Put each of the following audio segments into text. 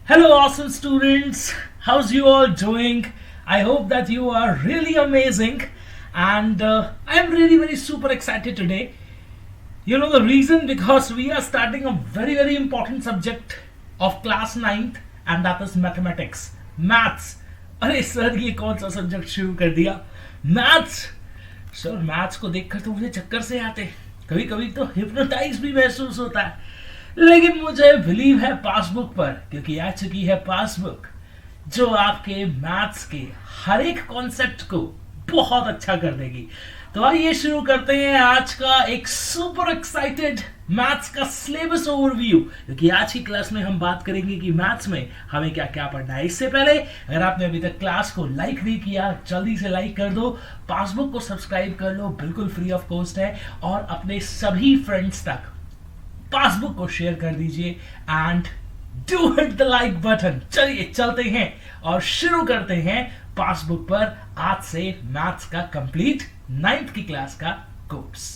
Hello, awesome students. How's you all doing? I hope that you are really amazing, and I'm really very super excited today. You know the reason because we are starting a very important subject of class ninth, and that is mathematics, maths. अरे sir ये कौन सा subject शुरू कर दिया? Maths. Sir maths को देखकर तो मुझे चक्कर से आते, कभी कभी तो हिप्नोटाइज भी महसूस होता है। लेकिन मुझे बिलीव है पासबुक पर, क्योंकि आ चुकी है पासबुक जो आपके मैथ्स के हर एक कॉन्सेप्ट को बहुत अच्छा कर देगी। तो आइए शुरू करते हैं आज का एक सुपर एक्साइटेड मैथ्स का सिलेबस ओवरव्यू, क्योंकि आज की क्लास में हम बात करेंगे कि मैथ्स में हमें क्या क्या पढ़ना है। इससे पहले अगर आपने अभी तक क्लास को लाइक नहीं किया, जल्दी से लाइक कर दो, पासबुक को सब्सक्राइब कर लो, बिल्कुल फ्री ऑफ कॉस्ट है, और अपने सभी फ्रेंड्स तक पासबुक को शेयर कर दीजिए and do hit the like button. चलिए चलते हैं और शुरू करते हैं पासबुक पर आज से मैथ्स का कंप्लीट नाइन्थ की क्लास का कोर्स।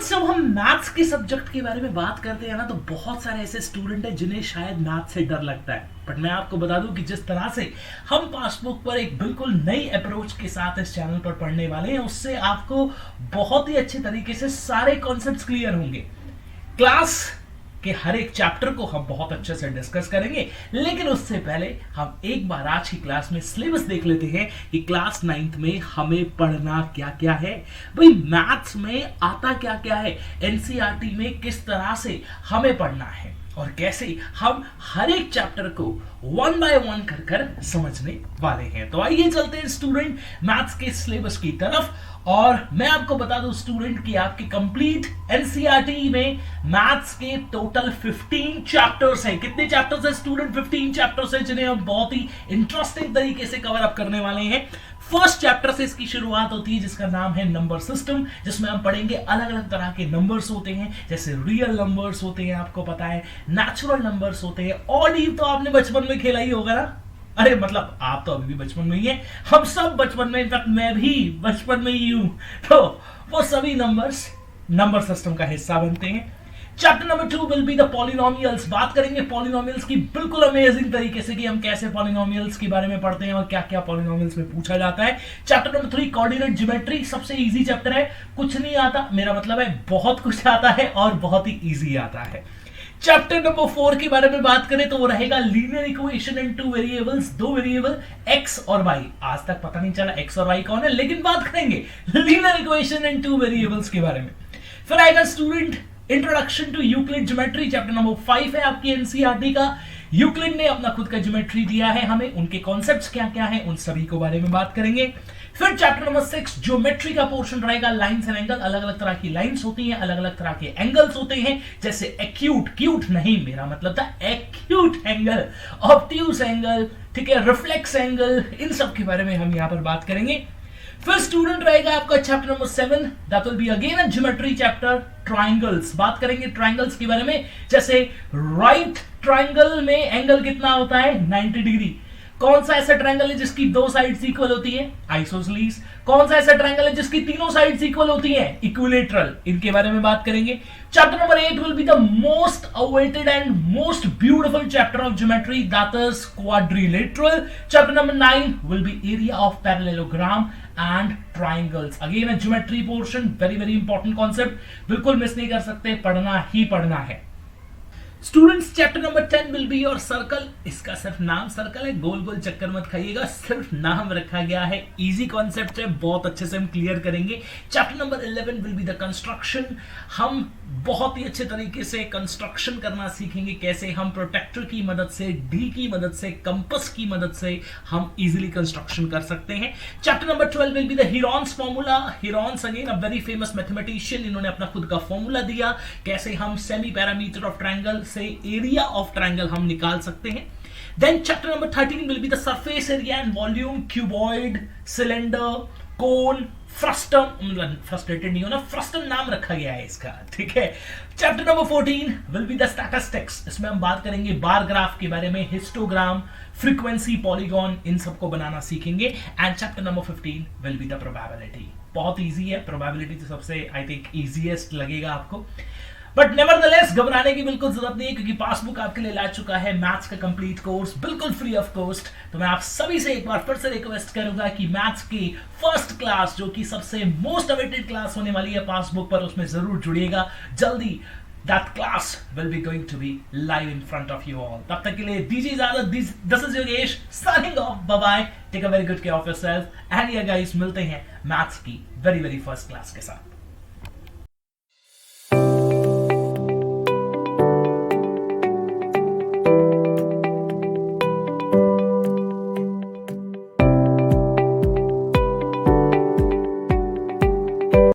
जब हम मैथ्स के सब्जेक्ट के बारे में बात करते हैं ना, तो बहुत सारे ऐसे स्टूडेंट हैं जिन्हें शायद मैथ्स से डर लगता है। बट मैं आपको बता दूं कि जिस तरह से हम पासबुक पर एक बिल्कुल नई अप्रोच के साथ इस चैनल पर पढ़ने वाले हैं, उससे आपको बहुत ही अच्छे तरीके से सारे कॉन्सेप्ट्स क्लियर होंगे। क्लास कि हर एक चैप्टर को हम बहुत अच्छे से डिस्कस करेंगे, लेकिन उससे पहले हम एक बार आज की क्लास में सिलेबस देख लेते हैं कि क्लास नाइन्थ में हमें पढ़ना क्या क्या है। भाई मैथ्स में आता क्या क्या है, एनसीईआरटी में किस तरह से हमें पढ़ना है, और कैसे हम हर एक चैप्टर को वन बाय वन कर समझने वाले हैं। तो आइए चलते हैं स्टूडेंट मैथ्स के सिलेबस की तरफ। और मैं आपको बता दूं स्टूडेंट कि आपके कंप्लीट एनसीईआरटी में मैथ्स के टोटल 15 चैप्टर्स हैं। कितने चैप्टर्स हैं स्टूडेंट? 15 चैप्टर्स हैं, जिन्हें हम बहुत ही इंटरेस्टिंग तरीके से कवर अप करने वाले हैं। फर्स्ट चैप्टर से इसकी शुरुआत होती है, जिसका नाम है नंबर सिस्टम, जिसमें हम पढ़ेंगे अलग अलग तरह के नंबर्स होते हैं, जैसे रियल नंबर्स होते हैं, आपको पता है नेचुरल नंबर्स होते हैं। ऑड इवन तो आपने बचपन में खेला ही होगा ना। अरे मतलब आप तो अभी भी बचपन में ही हैं, हम सब बचपन में, इनफैक्ट मैं भी बचपन में ही हूं। तो वो सभी नंबर्स नंबर सिस्टम का हिस्सा बनते हैं। Chapter number 2 will be the polynomials. बात करेंगे पॉलिनोमियल्स की बिल्कुल अमेजिंग तरीके से कि हम कैसे पॉलिनोमियल्स के बारे में पढ़ते हैं और क्या क्या पॉलिनोमियल्स में पूछा जाता है। चैप्टर नंबर 3 कोऑर्डिनेट ज्योमेट्री, सबसे इजी चैप्टर है, कुछ नहीं आता, मेरा मतलब है बहुत कुछ आता है और बहुत ही इजी आता है। चैप्टर नंबर 4 के बारे में बात करें तो वो रहेगा linear equation in two variables, दो वेरिएबल एक्स और वाई। आज तक पता नहीं चला एक्स और वाई कौन है, लेकिन बात करेंगे linear equation in two variables के बारे में। फिर आएगा student introduction to Euclid geometry, chapter number 5 है आपकी एनसीईआरटी का। यूक्लिड ने अपना खुद का ज्योमेट्री दिया है हमें, उनके कॉन्सेप्ट्स क्या क्या हैं उन सभी को बारे में बात करेंगे। फिर चैप्टर नंबर 6 ज्योमेट्री का पोर्शन रहेगा, लाइंस एंड एंगल। अलग अलग तरह की लाइंस होती हैं, अलग अलग तरह के एंगल्स होते हैं, जैसे एक्यूट, क्यूट नहीं, मेरा मतलब था एक्यूट एंगल, ऑब्ट्यूज एंगल, ठीक है, रिफ्लेक्स एंगल, इन सब के बारे में हम यहां पर बात करेंगे। फिर स्टूडेंट रहेगा आपका chapter number 7, that will be again a geometry chapter, triangles. बात करेंगे ट्रायंगल्स के बारे में, जैसे राइट ट्रायंगल में एंगल कितना होता है? 90 डिग्री। कौन सा ऐसा ट्रायंगल है जिसकी दो साइड्स इक्वल होती है? आइसोसेलेस। कौन सा ऐसा ट्रायंगल है जिसकी तीनों साइड्स इक्वल होती हैं? इक्विलेटरल। इनके बारे में बात करेंगे। Chapter number 8 will be the most awaited and most beautiful chapter of geometry, that is quadrilateral. Chapter number 9 will be area of parallelogram and triangles. Again a geometry portion, very important concept, बिल्कुल miss नहीं कर सकते, पढ़ना ही पढ़ना है। Students chapter number 10 will be your circle. इसका सिर्फ नाम सर्कल है, गोल गोल चक्कर मत खाइएगा, सिर्फ नाम रखा गया है। इजी कॉन्सेप्ट है, बहुत अच्छे से हम क्लियर करेंगे। Chapter number 11 will be the construction. हम बहुत ही अच्छे तरीके से कंस्ट्रक्शन करना सीखेंगे, कैसे हम प्रोटेक्टर की मदद से, डी की मदद से, कंपस की मदद से हम इजीली कंस्ट्रक्शन कर सकते हैं। Chapter number 12 will be the Heron's formula. Heron's again a very famous mathematician, इन्होंने अपना खुद का फॉर्मूला दिया, कैसे हम सेमी पैरामीटर ऑफ ट्रायंगल से एरिया ऑफ ट्रायंगल हम निकाल सकते हैं। Then chapter number 13 will be the surface area and volume, cuboid, cylinder, cone, frustum, मतलब फ्रस्ट्रेटेड नहीं होना, फ्रस्टम नाम रखा गया है इसका, ठीक है। Chapter number 14 will be the statistics. इसमें हम बात करेंगे बार ग्राफ के बारे में, हिस्टोग्राम, फ्रीक्वेंसी, पॉलीगॉन, इन सबको बनाना सीखेंगे। And chapter number 15 will be the probability. बहुत इजी है, प्रोबेबिलिटी तो सबसे आई थिंक इजीएस्ट लगेगा आपको, बट नेवरदलेस घबराने की बिल्कुल जरूरत नहीं है, क्योंकि पासबुक आपके लिए ला चुका है मैथ्स का कंप्लीट कोर्स, बिल्कुल फ्री ऑफ कॉस्ट। तो मैं आप सभी से एक बार फिर से रिक्वेस्ट करूंगा कि मैथ्स की फर्स्ट क्लास, जो कि सबसे मोस्ट अवेटेड क्लास होने वाली है पासबुक पर, उसमें जरूर जुड़िएगा जल्दी। That class will be going to be live in front of you all. तब तक के लिए दीजिए इजाजत। This is Yogesh signing off. Bye bye. Take a very good care of yourself. And yeah guys, मिलते हैं मैथ्स की very very first class के साथ।